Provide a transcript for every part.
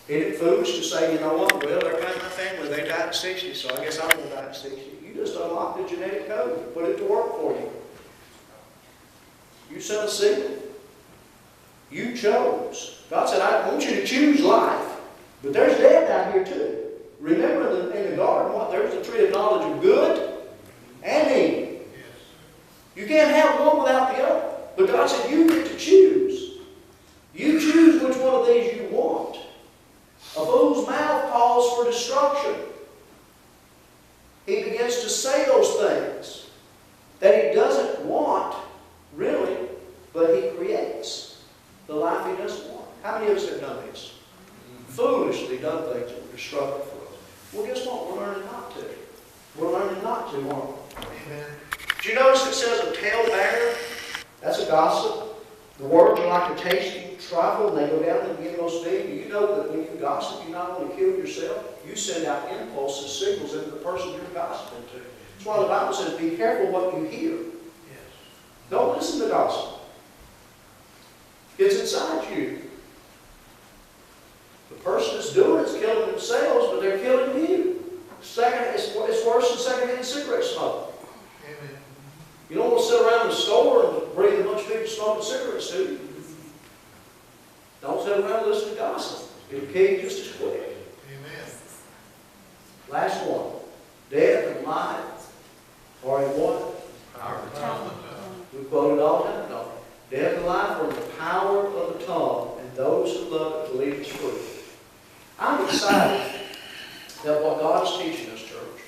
Isn't it foolish to say, you know what, well, they're kind of my family, they died at 60, so I guess I'm going to die at 60. You just unlock the genetic code, put it to work for you. You sent a signal. You chose. God said, I want you to choose life. But there's death down here too. Remember in the garden, what? There's the tree of knowledge of good and evil. You can't have one without the other. But God said, you get to choose. You choose which one of these you want. A fool's mouth calls for destruction. He begins to say those things that he doesn't want, really, but he creates the life he doesn't want. How many of us have done this? Foolishly done things that were destructive for us. Well, guess what? We're learning not to. We're learning not to, aren't we? Amen. Did you notice it says a talebearer? That's a gossip. The words are like a tasty trifle, and they go down and begin to go speed. Do you know that when you gossip, you not only kill yourself, you send out impulses, signals into the person you're gossiping to. That's why the Bible says, be careful what you hear. Yes. Don't listen to gossip. It's inside you. The person that's doing it is killing themselves, but they're killing you. It's worse than secondhand cigarette smoke. Amen. You don't want to sit around in the store and breathe a bunch of people smoking cigarettes, do you? Don't sit around and listen to gossip. It'll kill you just as quick. Amen. Last one. Death and life are in what? Power of the tongue. We quote it all the time, don't we? Death and life are in the power of the tongue, and those who love it believe its fruit. I'm excited that what God is teaching us, church,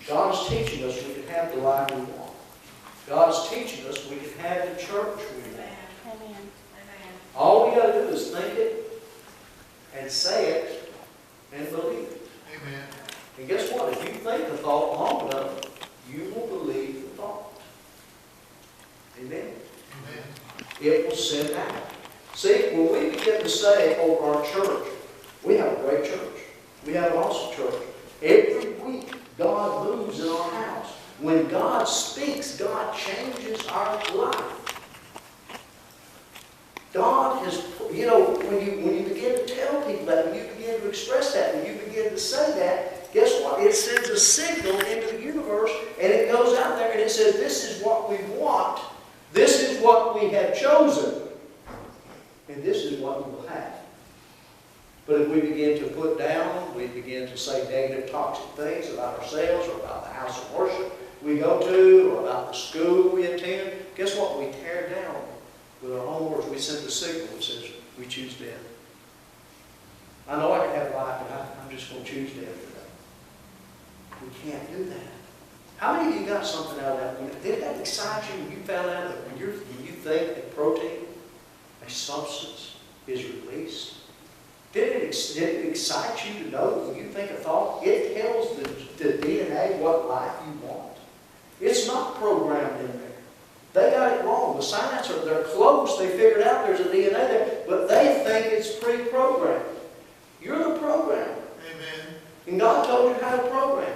God is teaching us we can have the life we want. God is teaching us we can have the church we want. Amen. All we got to do is think it and say it and believe it. Amen. And guess what? If you think the thought long enough, you will believe the thought. Amen. Amen. It will send out. See, when we begin to say over our church, we have a great church. We have an awesome church. Every week, God moves in our house. When God speaks, God changes our life. God has, when you begin to tell people that, when you begin to express that, when you begin to say that, guess what? It sends a signal into the universe, and it goes out there and it says, this is what we want. This is what we have chosen. And this is what we will have. But if we begin to put down, we begin to say negative, toxic things about ourselves or about the house of worship we go to or about the school we attend, guess what? We tear down with our own words. We send a signal that says we choose death. I know I can have life, but I'm just going to choose death today. We can't do that. How many of you got something out of that? Did that excite you when you found out that when you think that protein, a substance, is released? Did it excite you to know that when you think a thought, it tells the DNA what life you want? It's not programmed in there. They got it wrong. The science, they're close. They figured out there's a DNA there, but they think it's pre-programmed. You're the programmer. Amen. And God told you how to program.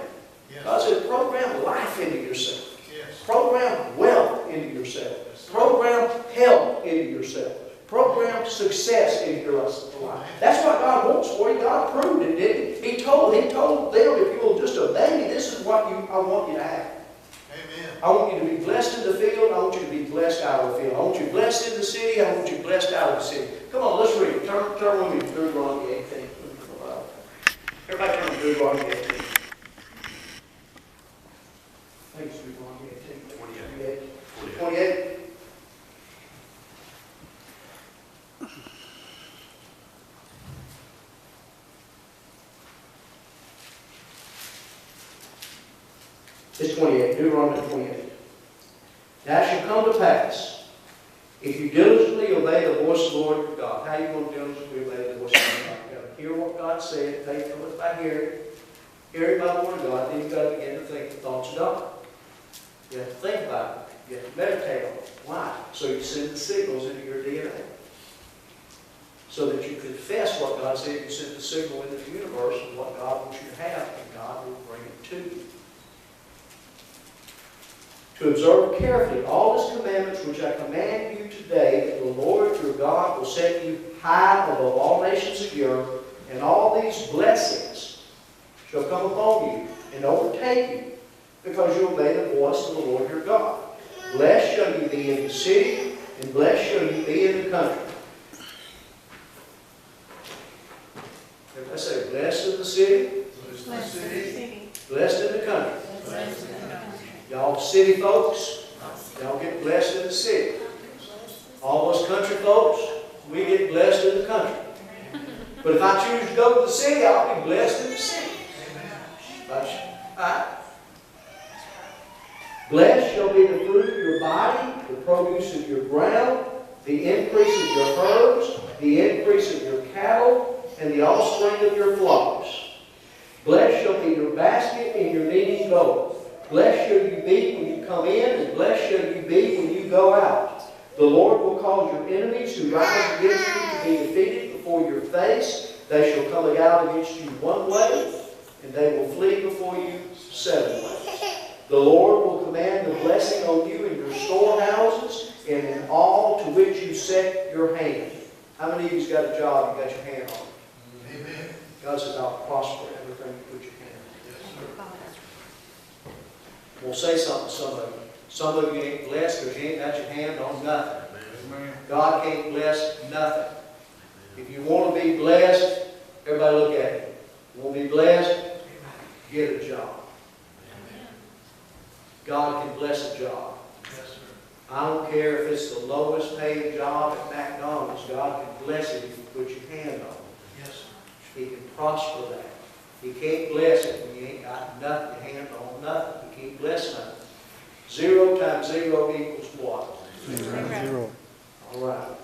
Yes. God said, program life into yourself. Yes. Program wealth into yourself. Yes. Program health into yourself. Program success into your life. That's what God wants for you. God proved it, didn't He? He told them, if you will just obey me, this is what I want you to have. Amen. I want you to be blessed in the field. I want you to be blessed out of the field. I want you blessed in the city. I want you blessed out of the city. Come on, let's read. Turn with me to Deuteronomy 18. Everybody turn to Deuteronomy 18. I think it's Deuteronomy 18. 28. It's 28, Deuteronomy 28. Now it shall come to pass, if you diligently obey the voice of the Lord your God. How are you going to diligently obey the voice of God? You've got to hear what God said, faith cometh by hearing, hearing by the word of God, then you've got to begin to think the thoughts of God. You have to think about it. You have to meditate on it. Why? So you send the signals into your DNA. So that you confess what God said, you send the signal into the universe of what God wants you to have, and God will bring it to you. To observe carefully all His commandments which I command you today, that the Lord your God will set you high above all nations of the earth, And all these blessings shall come upon you and overtake you, because you obey the voice of the Lord your God. Blessed shall you be in the city, and blessed shall you be in the country. Everybody say, blessed in the city, Blessed in the city. blessed in the country. Blessed in the country. Y'all city folks, y'all get blessed in the city. All us country folks, we get blessed in the country. But if I choose to go to the city, I'll be blessed in the city. Blessed shall be the fruit of your body, the produce of your ground, the increase of your herbs, the increase of your cattle, and the offspring of your flocks. Blessed shall be your basket and your kneading bowl. Blessed shall you be when you come in, and blessed shall you be when you go out. The Lord will cause your enemies who rise against you to be defeated before your face. They shall come out against you one way, and they will flee before you 7 ways. The Lord will command the blessing on you in your storehouses and in all to which you set your hand. How many of you's got a job you got your hand on? Amen. God says, I'll prosper everything you put your hand on. Yes, sir. We'll say something to some of you. Some of you ain't blessed because you ain't got your hand on nothing. Amen. God can't bless nothing. If you want to be blessed, everybody look at it. You want to be blessed? Get a job. God can bless a job. Yes, sir. I don't care if it's the lowest paying job at McDonald's. God can bless it if you put your hand on it. Yes, sir. He can prosper that. He can't bless it when you ain't got nothing, your hand on nothing. He can't bless nothing. 0 times 0 equals what? 0. All right.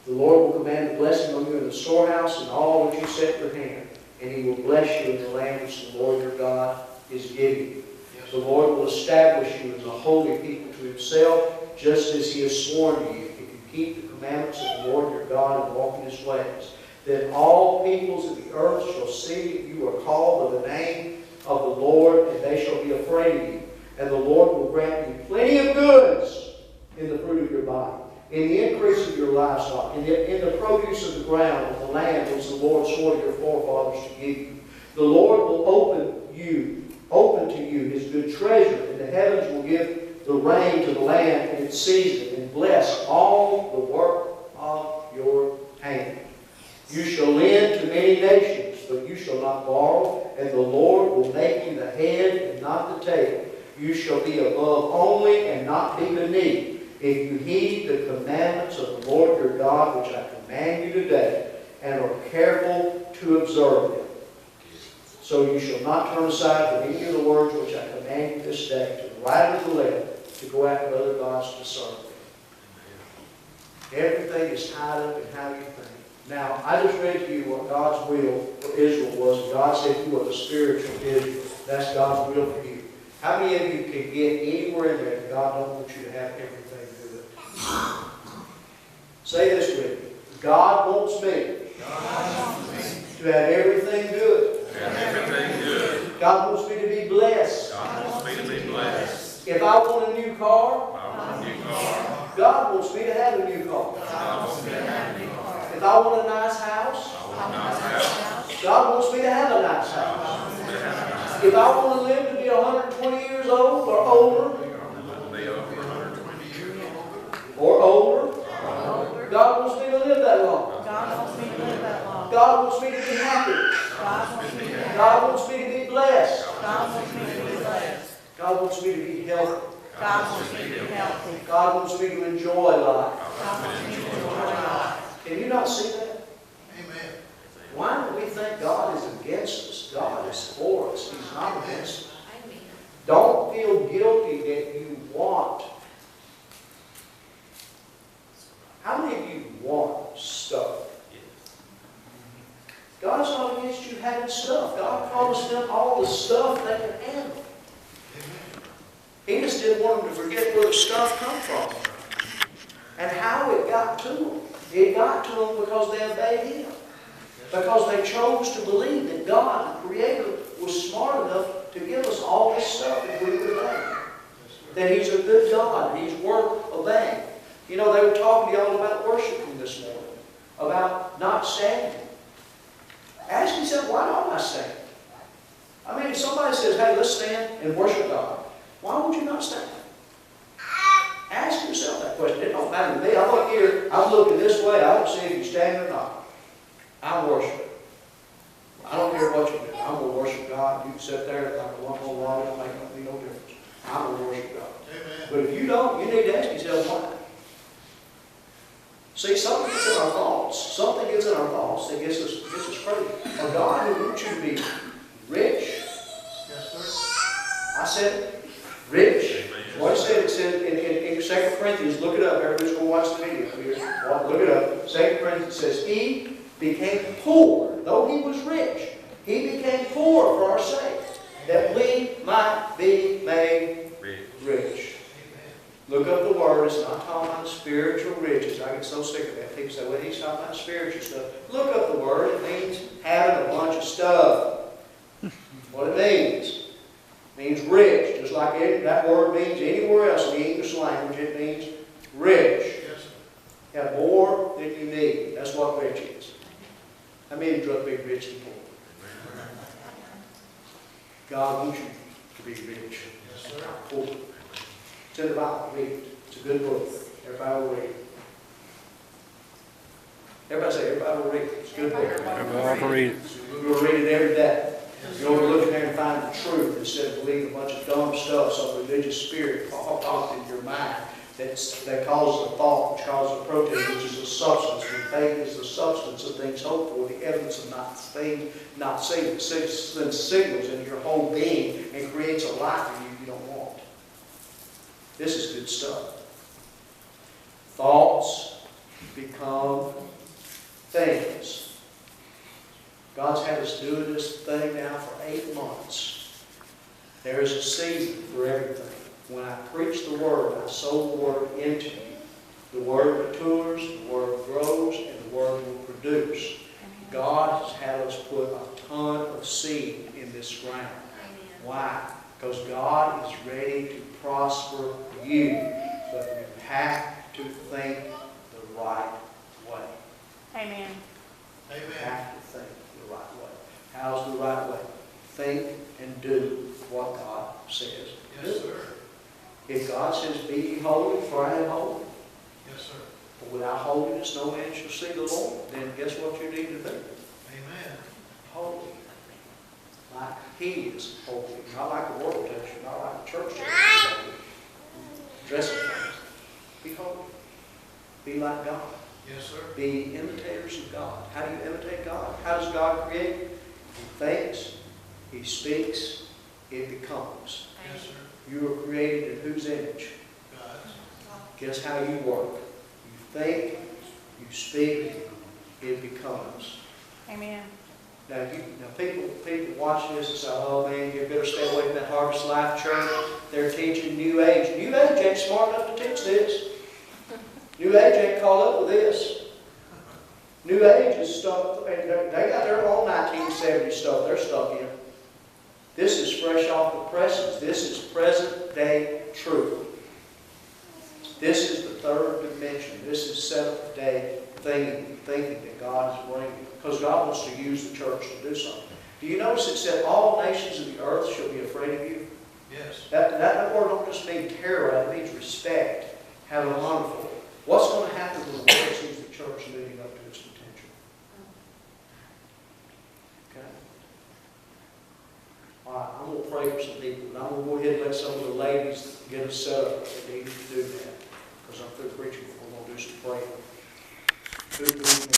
The Lord will command a blessing on you in the storehouse and all which you set your hand. And He will bless you in the land which the Lord your God is giving you. Yes. The Lord will establish you as a holy people to Himself, just as He has sworn to you, if you keep the commandments of the Lord your God and walk in His ways. Then all peoples of the earth shall see that you are called by the name of the Lord, and they shall be afraid of you. And the Lord will grant you plenty of goods in the fruit of your body, in the increase of your livestock, in the produce of the ground, of the land which the Lord swore to your forefathers to give you. The Lord will open to you His good treasure, and the heavens will give the rain to the land in its season, and bless all the work of your hand. You shall lend to many nations, but you shall not borrow, and the Lord will make you the head and not the tail. You shall be above only and not be beneath, if you heed the commandments of the Lord your God, which I command you today, and are careful to observe them. So you shall not turn aside from any of the words which I command you this day, to the right or the left, to go after other gods to serve them. Everything is tied up in how you think. Now, I just read to you what God's will for Israel was. God said you are the spiritual Israel. That's God's will for you. How many of you can get anywhere in there that God don't want you to have everything good? Say this with me. God wants me to have everything good. God wants me to be blessed. If I want a new car, God wants me to have a new car. If I want a nice house, God wants me to have a nice house. If I want to live to be 120 years old or older, God wants me to live that long. God wants me to be happy. God wants me to be blessed. God wants me to be healthy. God wants me to enjoy life. Can you not see that? Amen. Why do we think God is against us? God is for us. He's not against us. Don't feel guilty that you want. How many of you want stuff? God's not against you having stuff. God promised them all the stuff they can handle. He just didn't want them to forget where the stuff come from and how it got to them. It got to them because they obeyed Him. Because they chose to believe that God, the Creator, was smart enough to give us all this stuff if we would obey Him. That He's a good God and He's worth obeying. You know, they were talking to y'all about worshiping this morning, about not standing. Ask yourself, why don't I stand? I mean, if somebody says, hey, let's stand and worship God, why would you not stand? Ask yourself that question. It don't matter to me. I look here, I'm looking this way, I don't see if you stand or not. I'm worshiping. I don't care what you do. I'm going to worship God. You can sit there like a lump of water, it'll make no difference. I'm going to worship God. Amen. But if you don't, you need to ask yourself why. See, something gets in our thoughts. Something gets in our thoughts that gets us crazy. A God who wants you to be rich. Yes, sir. I said it. Rich. What it said, in 2 Corinthians, look it up. Everybody's going to watch the video here. Well, look it up. 2 Corinthians says, he became poor, though he was rich. He became poor for our sake, that we might be made rich. Look up the word. It's not talking about spiritual riches. I get so sick of that. People say, well, he's talking about spiritual stuff. Look up the word. It means having a bunch of stuff. What it means. It means rich. Just like that word means anywhere else in the English language, it means rich. Yes, sir. Have more than you need. That's what rich is. How many of you would be rich and poor? God wants you to be rich. Yes, sir. Poor. It's in the Bible. Read it. It's a good book. Everybody will read it. Everybody say, everybody will read it. It's a good book. Everybody will read it. You'll read it every day. You'll look in there and find the truth instead of believing a bunch of dumb stuff, some religious spirit talked in your mind that causes a thought, which causes a protein, which is a substance. And faith is the substance of things hoped for, the evidence of not seen. It sends signals into your whole being and creates a life in you you don't want. This is good stuff. Thoughts become things. God's had us doing this thing now for 8 months. There is a season for everything. When I preach the Word, I sow the Word into you. The Word matures, the Word grows, and the Word will produce. God has had us put a ton of seed in this ground. Why? Because God is ready to prosper you. But you have to think the right way. Amen. You Amen. have to think the right way. How's the right way? Think and do what God says. Yes, sir. If God says, be ye holy, for I am holy. Yes, sir. But without holiness, no man shall see the Lord. Then guess what you need to do? Amen. Holy. Like He is holy. Not like the world tells you, not like the church tells you. Dressing things. Be holy. Be like God. Yes, sir. Be imitators of God. How do you imitate God? How does God create? He thinks, He speaks, it becomes. Yes, sir. You were created in whose image? God's. Guess how you work. You think, you speak, it becomes. Amen. Now, people watch this and say, oh man, you better stay away from that Harvest Life Church. They're teaching New Age. New Age ain't smart enough to teach this. New Age ain't caught up with this. New Age is stuck, they got their own 1970s stuff they're stuck in. This is fresh off the presses. This is present day truth. This is the third dimension. This is seventh day thinking that God is bringing. Because God wants to use the church to do something. Do you notice it said all nations of the earth shall be afraid of you? Yes. That word don't just mean terror, it means respect. Have a wonderful. What's going to happen when the world sees the church living up to its potential? Okay? All right, I'm going to pray for some people. And I'm going to go ahead and let some of the ladies get us set up.